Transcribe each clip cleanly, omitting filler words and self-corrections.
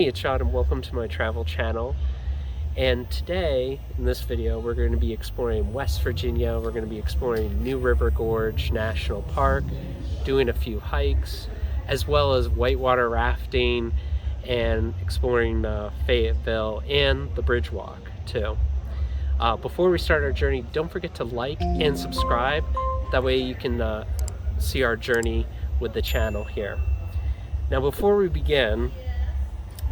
Hey, it's Sean and welcome to my travel channel. And today, in this video, we're going to be exploring West Virginia. We're going to be exploring New River Gorge National Park, doing a few hikes, as well as whitewater rafting and exploring Fayetteville and the bridge walk too. Before we start our journey, don't forget to like and subscribe. That way you can see our journey with the channel here. Now before we begin,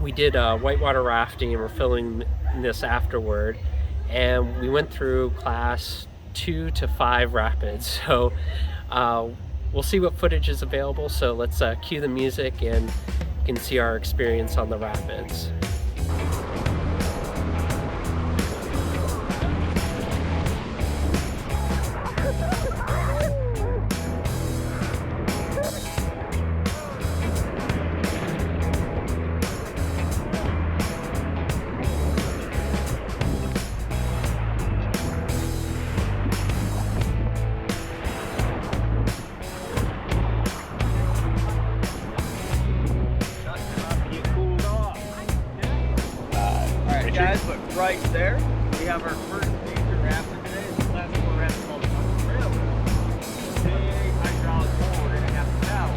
we did whitewater rafting and we're filming this afterward, and we went through class 2 to 5 rapids, so we'll see what footage is available. So let's cue the music and you can see our experience on the rapids. Guys, but right there, we have our first major raft of today. It's a class 4 raft called Rim. Big hydraulic pole we're going to have to paddle.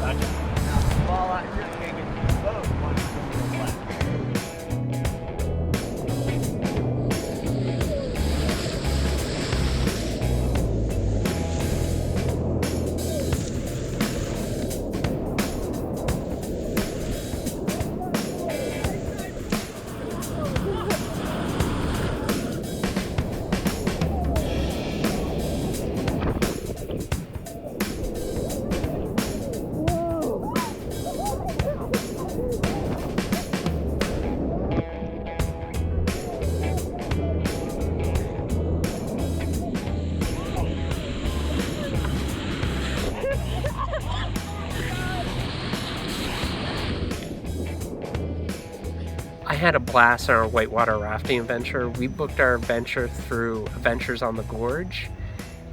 Gotcha. Now, if you fall out here, you can't get to the boat once you go to the left. I had a blast on our whitewater rafting adventure. We booked our adventure through Adventures on the Gorge,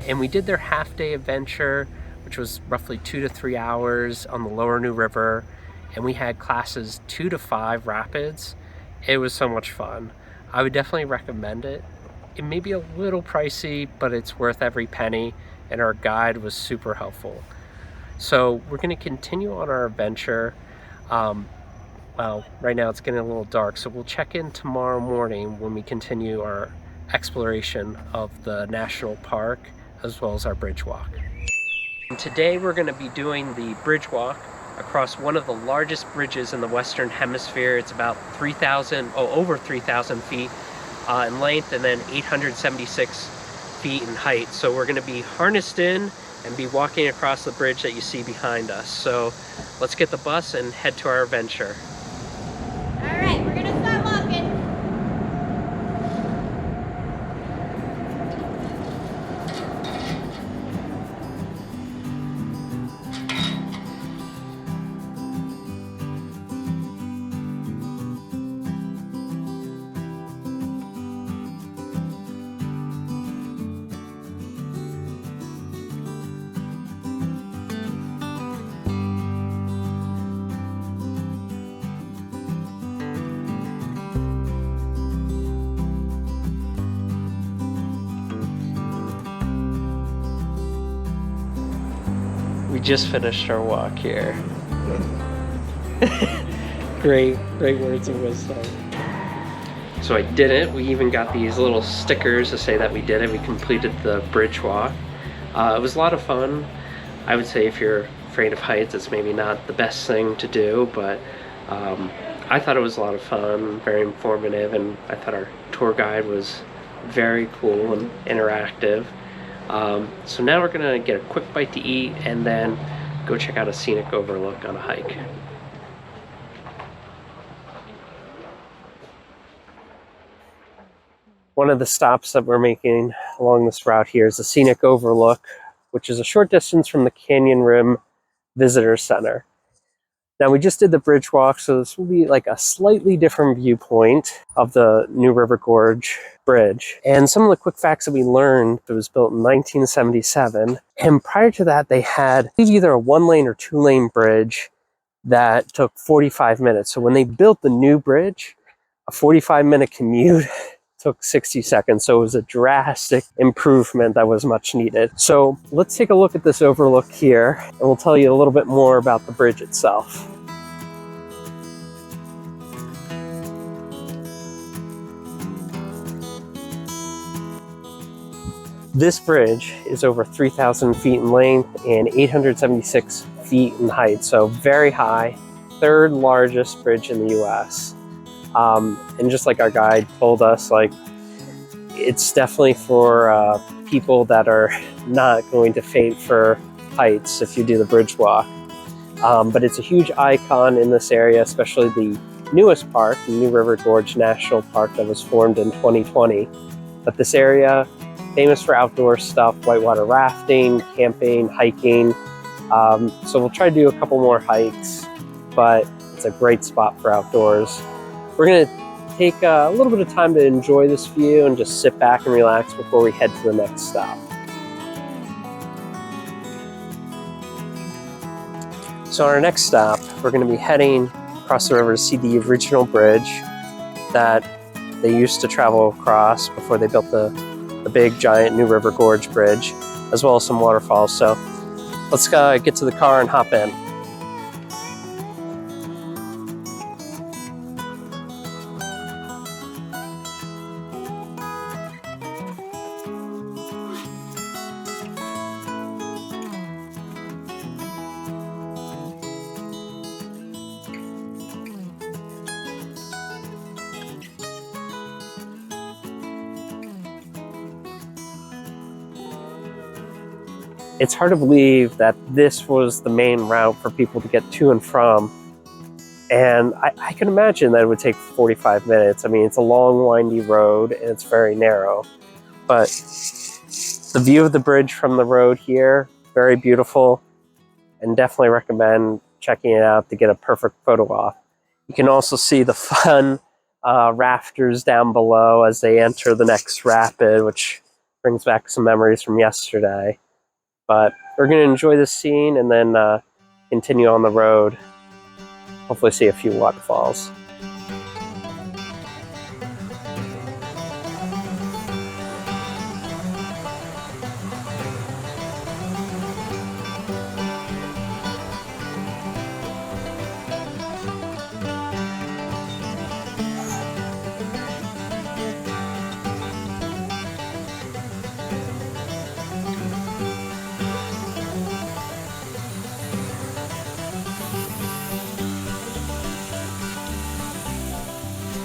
and we did their half-day adventure, which was roughly 2 to 3 hours on the lower New River, and we had classes 2 to 5 rapids. It was so much fun. I would definitely recommend it. It may be a little pricey, but it's worth every penny, and our guide was super helpful. So we're going to continue on our adventure. Well, right now it's getting a little dark, so we'll check in tomorrow morning when we continue our exploration of the national park as well as our bridge walk. And today we're going to be doing the bridge walk across one of the largest bridges in the Western Hemisphere. It's about over 3,000 feet in length and then 876 feet in height. So we're going to be harnessed in and be walking across the bridge that you see behind us. So let's get the bus and head to our adventure. All right, we're gonna start walking. We just finished our walk here. Great words of wisdom. So I did it. We even got these little stickers to say that we did it. We completed the bridge walk. It was a lot of fun. I would say if you're afraid of heights, it's maybe not the best thing to do, but I thought it was a lot of fun, very informative, and I thought our tour guide was very cool and interactive. So now we're gonna get a quick bite to eat and then go check out a scenic overlook on a hike. One of the stops that we're making along this route here is the scenic overlook, which is a short distance from the Canyon Rim Visitor Center. Now we just did the bridge walk, so this will be like a slightly different viewpoint of the New River Gorge Bridge. And some of the quick facts that we learned, it was built in 1977. And prior to that, they had either a 1-lane or 2-lane bridge that took 45 minutes. So when they built the new bridge, a 45-minute commute took 60 seconds. So it was a drastic improvement that was much needed. So let's take a look at this overlook here, and we'll tell you a little bit more about the bridge itself. This bridge is over 3,000 feet in length and 876 feet in height, so very high, third largest bridge in the US. And just like our guide told us, like, it's definitely for people that are not going to faint for heights if you do the bridge walk. But it's a huge icon in this area, especially the newest park, the New River Gorge National Park that was formed in 2020. But this area, famous for outdoor stuff, whitewater rafting, camping, hiking. So we'll try to do a couple more hikes, but it's a great spot for outdoors. We're gonna take a little bit of time to enjoy this view and just sit back and relax before we head to the next stop. So on our next stop, we're gonna be heading across the river to see the original bridge that they used to travel across before they built the big giant New River Gorge Bridge, as well as some waterfalls. So let's get to the car and hop in. It's hard to believe that this was the main route for people to get to and from. And I can imagine that it would take 45 minutes. I mean, it's a long, windy road and it's very narrow. But the view of the bridge from the road here, very beautiful, and definitely recommend checking it out to get a perfect photo op. You can also see the fun rafters down below as they enter the next rapid, which brings back some memories from yesterday. But we're going to enjoy this scene and then continue on the road. Hopefully see a few waterfalls.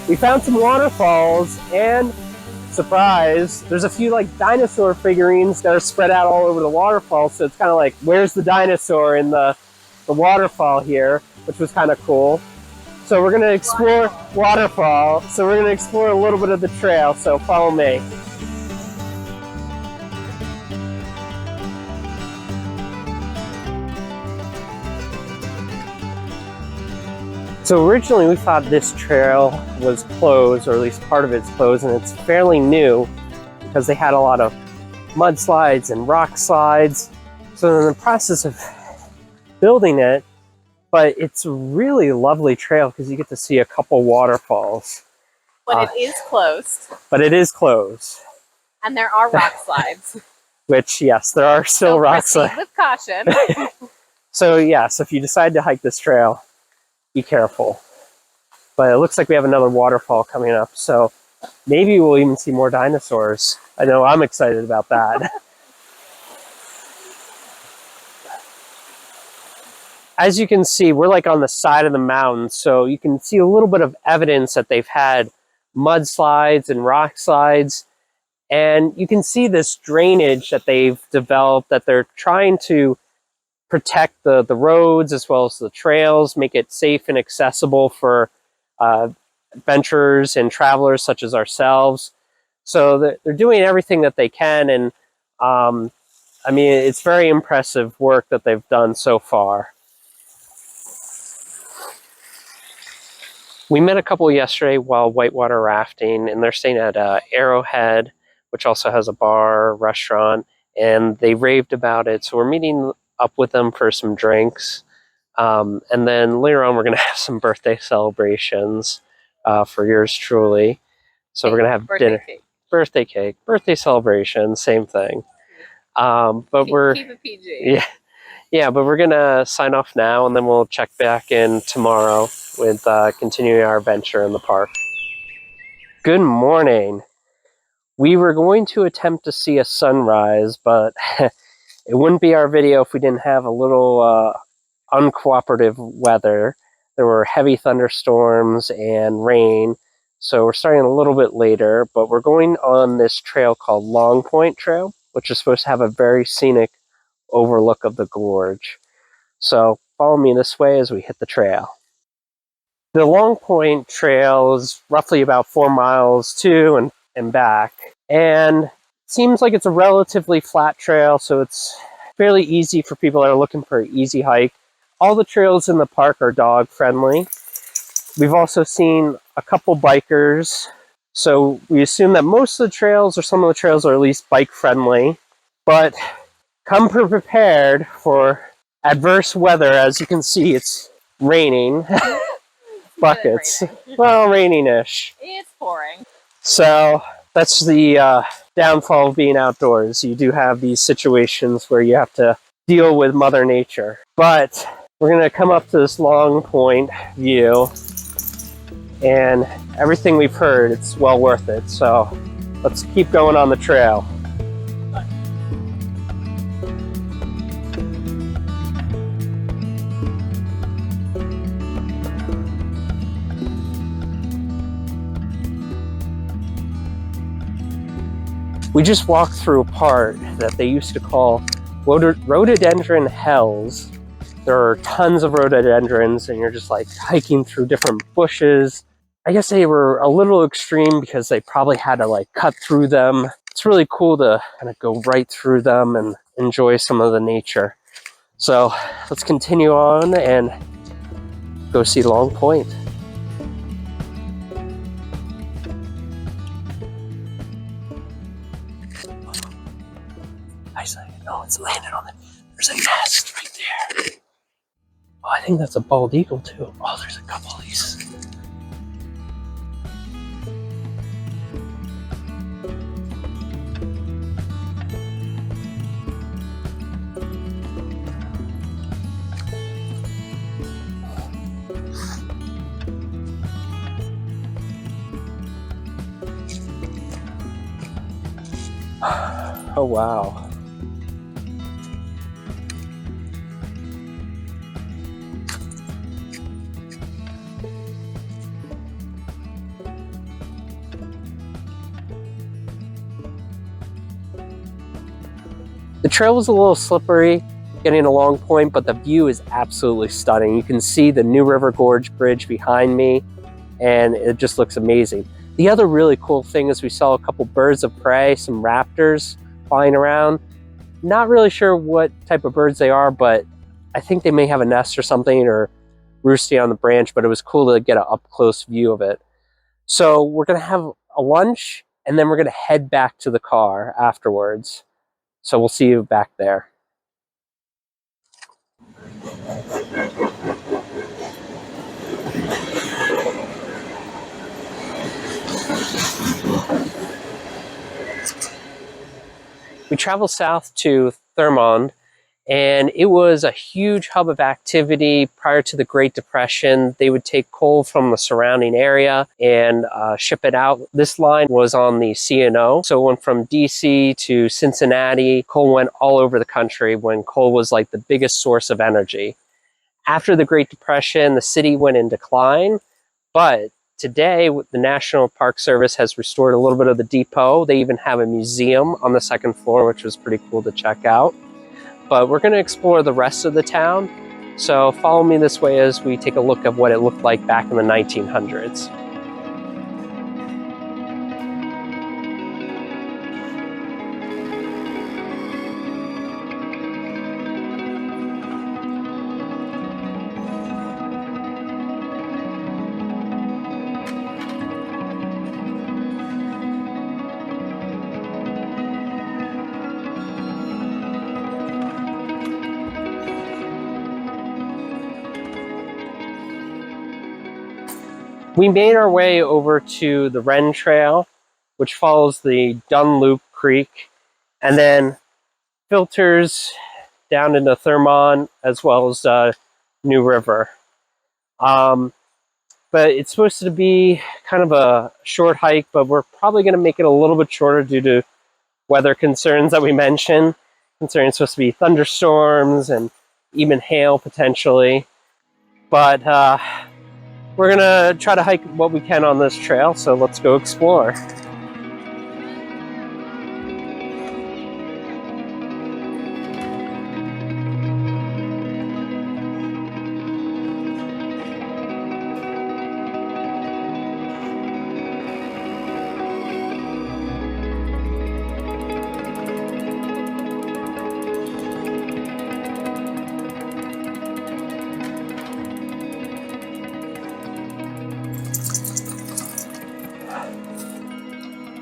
We found some waterfalls, and surprise, there's a few like dinosaur figurines that are spread out all over the waterfall. So it's kind of like, where's the dinosaur in the waterfall here, which was kind of cool. So we're gonna explore waterfall. So we're gonna explore a little bit of the trail. So follow me. So originally we thought this trail was closed, or at least part of it's closed, and it's fairly new because they had a lot of mudslides and rock slides. So in the process of building it, but it's a really lovely trail because you get to see a couple waterfalls. But it is closed. But it is closed. And there are rock slides. Which, yes, there are still So rock proceed slides. with caution. So yes, if you decide to hike this trail, be careful. But it looks like we have another waterfall coming up, so maybe we'll even see more dinosaurs. I know I'm excited about that. As you can see, we're like on the side of the mountain, so you can see a little bit of evidence that they've had mudslides and rock slides. And you can see this drainage that they've developed, that they're trying to protect the roads as well as the trails, make it safe and accessible for adventurers and travelers such as ourselves. So they're doing everything that they can, and I mean, it's very impressive work that they've done so far. We met a couple yesterday while whitewater rafting, and they're staying at Arrowhead, which also has a bar, restaurant, and they raved about it. So we're meeting up with them for some drinks. And then later on, we're going to have some birthday celebrations for yours truly. So we're going to have dinner, birthday cake, birthday celebration, same thing. But Keep it PG. Yeah. Yeah, but we're going to sign off now, and then we'll check back in tomorrow with continuing our adventure in the park. Good morning. We were going to attempt to see a sunrise, but it wouldn't be our video if we didn't have a little uncooperative weather. There were heavy thunderstorms and rain, so we're starting a little bit later, but we're going on this trail called Long Point Trail, which is supposed to have a very scenic overlook of the gorge. So follow me this way as we hit the trail. The Long Point Trail is roughly about 4 miles to and back, and it seems like it's a relatively flat trail, so it's fairly easy for people that are looking for an easy hike. All the trails in the park are dog friendly. We've also seen a couple bikers, so we assume that most of the trails, or some of the trails, are at least bike friendly, but come prepared for adverse weather. As you can see, it's raining. Buckets. Well, raining-ish. It's pouring. So that's the downfall of being outdoors. You do have these situations where you have to deal with Mother Nature. But we're going to come up to this Long Point view, and everything we've heard, it's well worth it. So let's keep going on the trail. We just walked through a part that they used to call rhododendron hells. There are tons of rhododendrons, and you're just like hiking through different bushes. I guess they were a little extreme because they probably had to like cut through them. It's really cool to kind of go right through them and enjoy some of the nature. So let's continue on and go see Long Point. Oh, it's landed on it. There's a nest right there. Oh, I think that's a bald eagle too. Oh, there's a couple of these. Oh, wow. The trail was a little slippery getting a Long Point, but the view is absolutely stunning. You can see the new River Gorge Bridge behind me, and it just looks amazing. The other really cool thing is we saw a couple birds of prey, some raptors flying around. Not really sure what type of birds they are, but I think they may have a nest or something, or roosting on the branch, but it was cool to get an up-close view of it. So we're gonna have a lunch, and then we're gonna head back to the car afterwards. So we'll see you back there. We traveled south to Thurmond, and it was a huge hub of activity prior to the Great Depression. They would take coal from the surrounding area and ship it out. This line was on the C&O, so it went from DC to Cincinnati. Coal went all over the country when coal was like the biggest source of energy. After the Great Depression, the city went in decline, but today, the National Park Service has restored a little bit of the depot. They even have a museum on the second floor, which was pretty cool to check out. But we're going to explore the rest of the town, so follow me this way as we take a look at what it looked like back in the 1900s. We made our way over to the Wren Trail, which follows the Dunloop Creek and then filters down into Thurmond as well as New River. But it's supposed to be kind of a short hike, but we're probably going to make it a little bit shorter due to weather concerns that we mentioned. Concerning it's supposed to be thunderstorms and even hail potentially. But we're going to try to hike what we can on this trail, so let's go explore.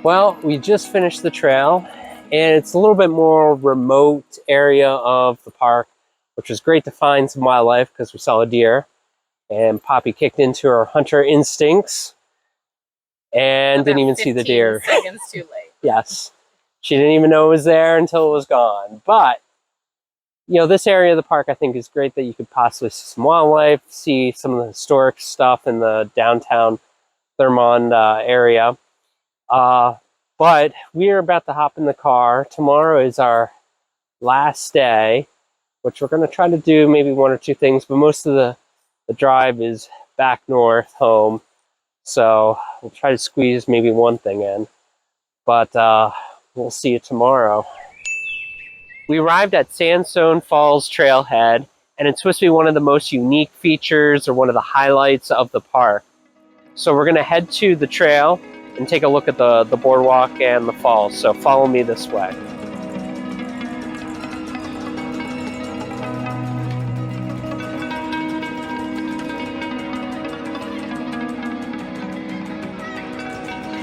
Well, we just finished the trail, and it's a little bit more remote area of the park, which was great to find some wildlife because we saw a deer, and Poppy kicked into her hunter instincts and didn't even see the deer. 15 seconds too late. Yes, she didn't even know it was there until it was gone. But you know, this area of the park I think is great that you could possibly see some wildlife, see some of the historic stuff in the downtown Thurmond area. But we are about to hop in the car. Tomorrow is our last day, which we're going to try to do maybe one or two things, but most of the drive is back north home. So we'll try to squeeze maybe one thing in, but we'll see you tomorrow. We arrived at Sandstone Falls trailhead, and it's supposed to be one of the most unique features or one of the highlights of the park. So we're going to head to the trail and take a look at the boardwalk and the falls. So follow me this way.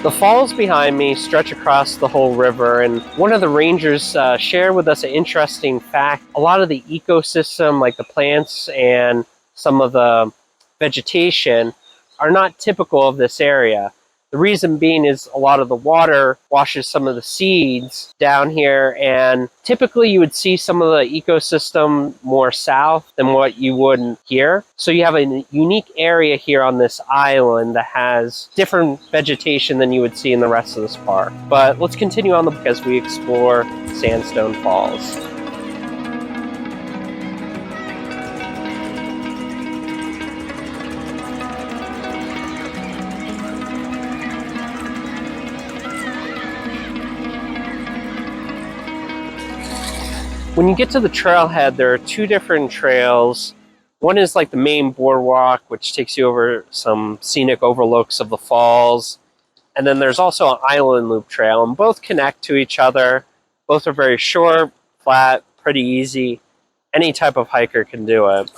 The falls behind me stretch across the whole river, and one of the rangers shared with us an interesting fact. A lot of the ecosystem, like the plants and some of the vegetation, are not typical of this area. The reason being is a lot of the water washes some of the seeds down here, and typically you would see some of the ecosystem more south than what you would here. So you have a unique area here on this island that has different vegetation than you would see in the rest of this park. But let's continue on as we explore Sandstone Falls. When you get to the trailhead, there are two different trails. One is like the main boardwalk, which takes you over some scenic overlooks of the falls. And then there's also an island loop trail, and both connect to each other. Both are very short, flat, pretty easy. Any type of hiker can do it.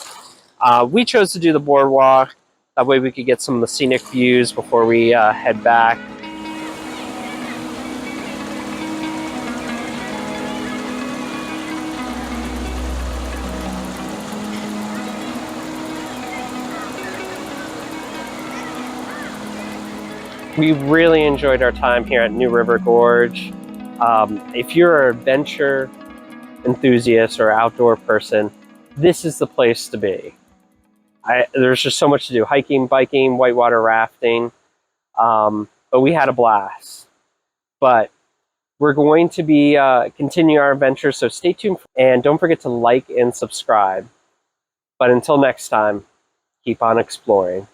We chose to do the boardwalk. That way we could get some of the scenic views before we head back. We really enjoyed our time here at New River Gorge. If you're an adventure enthusiast or outdoor person, this is the place to be. There's just so much to do: hiking, biking, whitewater rafting. But we had a blast. But we're going to be continue our adventure, so stay tuned and don't forget to like and subscribe. But until next time, keep on exploring.